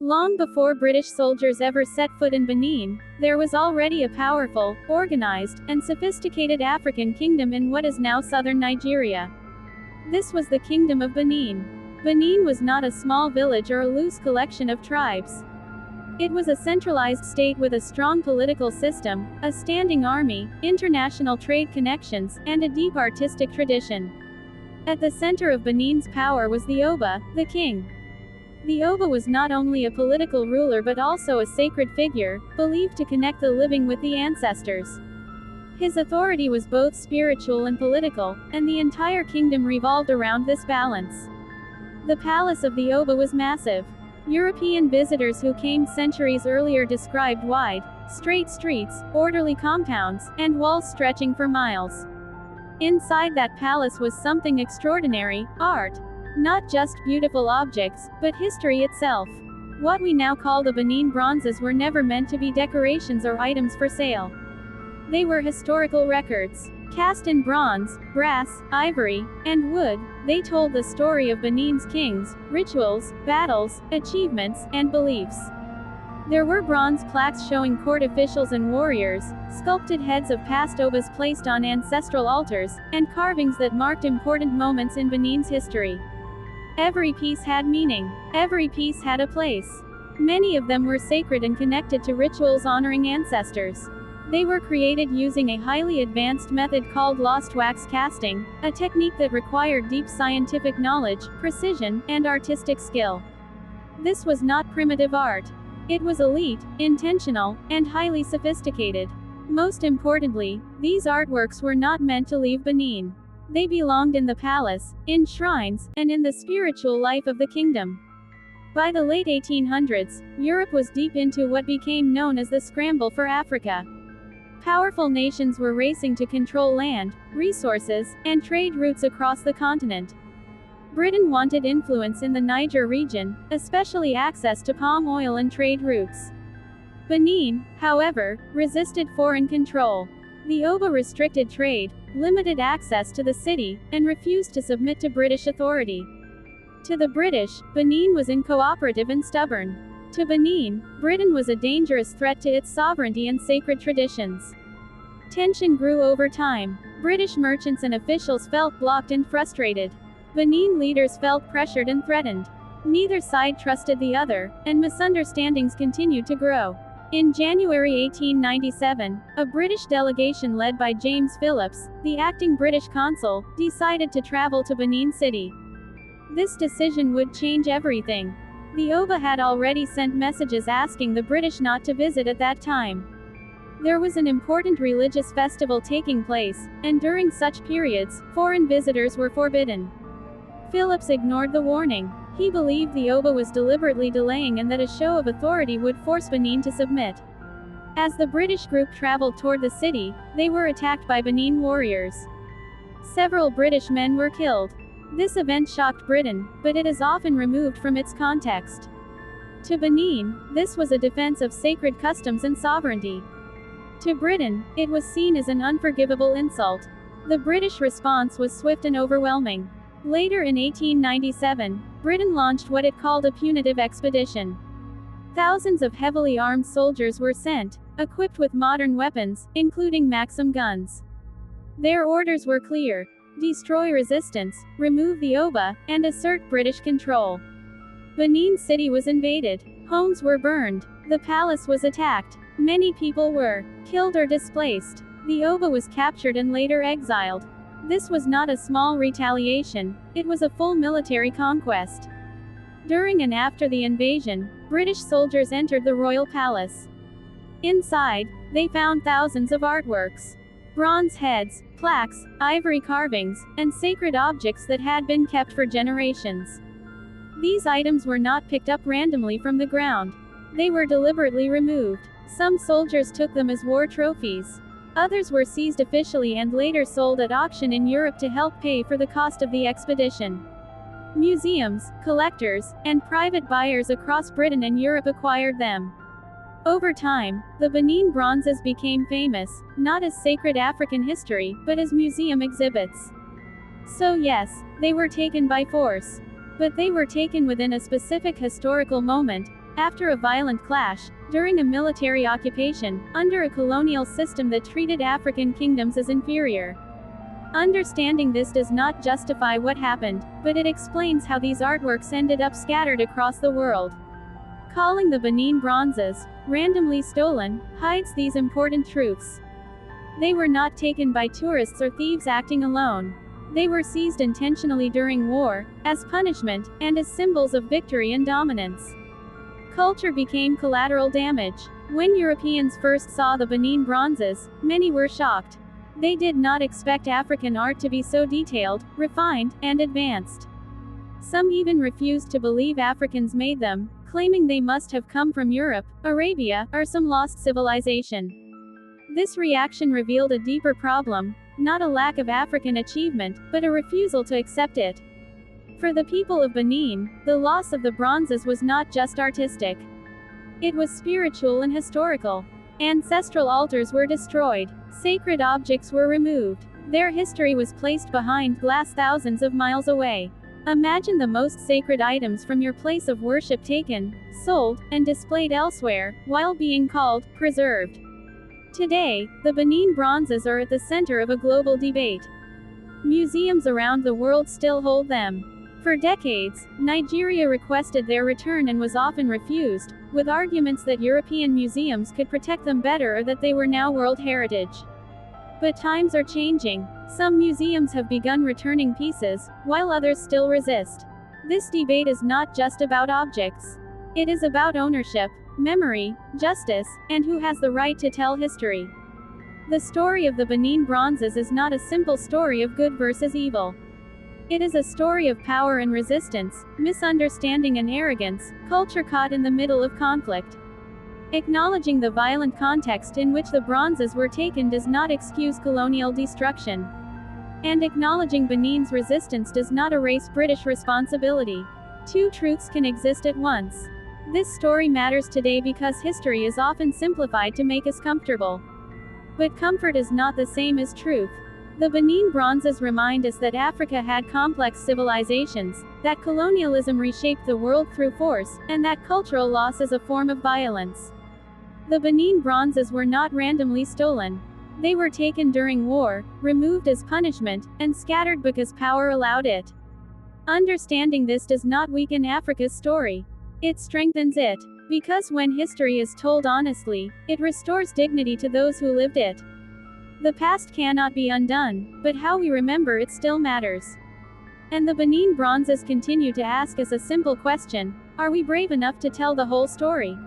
Long before British soldiers ever set foot in Benin, there was already a powerful, organized, and sophisticated African kingdom in what is now southern Nigeria. This was the Kingdom of Benin. Benin was not a small village or a loose collection of tribes. It was a centralized state with a strong political system, a standing army, international trade connections, and a deep artistic tradition. At the center of Benin's power was the Oba, the king. The Oba was not only a political ruler but also a sacred figure, believed to connect the living with the ancestors. His authority was both spiritual and political, and the entire kingdom revolved around this balance. The palace of the Oba was massive. European visitors who came centuries earlier described wide, straight streets, orderly compounds, and walls stretching for miles. Inside that palace was something extraordinary: art. Not just beautiful objects, but history itself. What we now call the Benin Bronzes were never meant to be decorations or items for sale. They were historical records. Cast in bronze, brass, ivory, and wood, they told the story of Benin's kings, rituals, battles, achievements, and beliefs. There were bronze plaques showing court officials and warriors, sculpted heads of past Obas placed on ancestral altars, and carvings that marked important moments in Benin's history. Every piece had meaning. Every piece had a place. Many of them were sacred and connected to rituals honoring ancestors. They were created using a highly advanced method called lost wax casting, a technique that required deep scientific knowledge, precision, and artistic skill. This was not primitive art. It was elite, intentional, and highly sophisticated. Most importantly, these artworks were not meant to leave Benin. They belonged in the palace, in shrines, and in the spiritual life of the kingdom. By the late 1800s, Europe was deep into what became known as the scramble for Africa. Powerful nations were racing to control land, resources, and trade routes across the continent. Britain wanted influence in the Niger region, especially access to palm oil and trade routes. Benin, however, resisted foreign control. The Oba restricted trade, limited access to the city, and refused to submit to British authority. To the British, Benin was uncooperative and stubborn. To Benin, Britain was a dangerous threat to its sovereignty and sacred traditions. Tension grew over time. British merchants and officials felt blocked and frustrated. Benin leaders felt pressured and threatened. Neither side trusted the other, and misunderstandings continued to grow. In January 1897, a British delegation led by James Phillips, the acting British consul, decided to travel to Benin City. This decision would change everything. The Oba had already sent messages asking the British not to visit at that time. There was an important religious festival taking place, and during such periods, foreign visitors were forbidden. Phillips ignored the warning. He believed the Oba was deliberately delaying and that a show of authority would force Benin to submit. As the British group traveled toward the city, they were attacked by Benin warriors. Several British men were killed. This event shocked Britain, but it is often removed from its context. To Benin, this was a defense of sacred customs and sovereignty. To Britain, it was seen as an unforgivable insult. The British response was swift and overwhelming. Later in 1897, Britain launched what it called a punitive expedition. Thousands of heavily armed soldiers were sent, equipped with modern weapons, including Maxim guns. Their orders were clear: destroy resistance, remove the Oba, and assert British control. Benin City was invaded. Homes were burned. The palace was attacked. Many people were killed or displaced. The Oba was captured and later exiled. This was not a small retaliation, it was a full military conquest. During and after the invasion, British soldiers entered the royal palace. Inside, they found thousands of artworks. Bronze heads, plaques, ivory carvings, and sacred objects that had been kept for generations. These items were not picked up randomly from the ground. They were deliberately removed. Some soldiers took them as war trophies. Others were seized officially and later sold at auction in Europe to help pay for the cost of the expedition. Museums, collectors, and private buyers across Britain and Europe acquired them. Over time, the Benin Bronzes became famous, not as sacred African history, but as museum exhibits. So yes, they were taken by force. But they were taken within a specific historical moment, after a violent clash, during a military occupation, under a colonial system that treated African kingdoms as inferior. Understanding this does not justify what happened, but it explains how these artworks ended up scattered across the world. Calling the Benin Bronzes randomly stolen hides these important truths. They were not taken by tourists or thieves acting alone. They were seized intentionally during war, as punishment, and as symbols of victory and dominance. Culture became collateral damage. When Europeans first saw the Benin Bronzes, many were shocked. They did not expect African art to be so detailed, refined, and advanced. Some even refused to believe Africans made them, claiming they must have come from Europe, Arabia, or some lost civilization. This reaction revealed a deeper problem, not a lack of African achievement, but a refusal to accept it. For the people of Benin, the loss of the bronzes was not just artistic. It was spiritual and historical. Ancestral altars were destroyed. Sacred objects were removed. Their history was placed behind glass thousands of miles away. Imagine the most sacred items from your place of worship taken, sold, and displayed elsewhere, while being called preserved. Today, the Benin Bronzes are at the center of a global debate. Museums around the world still hold them. For decades, Nigeria requested their return and was often refused, with arguments that European museums could protect them better or that they were now World Heritage. But times are changing. Some museums have begun returning pieces, while others still resist. This debate is not just about objects. It is about ownership, memory, justice, and who has the right to tell history. The story of the Benin Bronzes is not a simple story of good versus evil. It is a story of power and resistance, misunderstanding and arrogance, culture caught in the middle of conflict. Acknowledging the violent context in which the bronzes were taken does not excuse colonial destruction. And acknowledging Benin's resistance does not erase British responsibility. Two truths can exist at once. This story matters today because history is often simplified to make us comfortable. But comfort is not the same as truth. The Benin Bronzes remind us that Africa had complex civilizations, that colonialism reshaped the world through force, and that cultural loss is a form of violence. The Benin Bronzes were not randomly stolen. They were taken during war, removed as punishment, and scattered because power allowed it. Understanding this does not weaken Africa's story. It strengthens it. Because when history is told honestly, it restores dignity to those who lived it. The past cannot be undone, but how we remember it still matters. And the Benin Bronzes continue to ask us a simple question: are we brave enough to tell the whole story?